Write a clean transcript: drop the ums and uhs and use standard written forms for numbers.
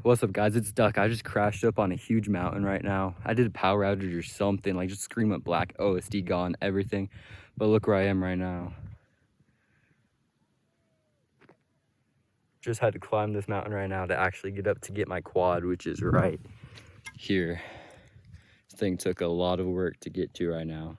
What's up, guys? It's Duck. I just crashed up on a huge mountain right now. I did a power outage or something, like just screen went black, OSD gone, everything. But look where I am right now. Just had to climb this mountain right now to actually get up to get my quad, which is right here. This thing took a lot of work to get to right now.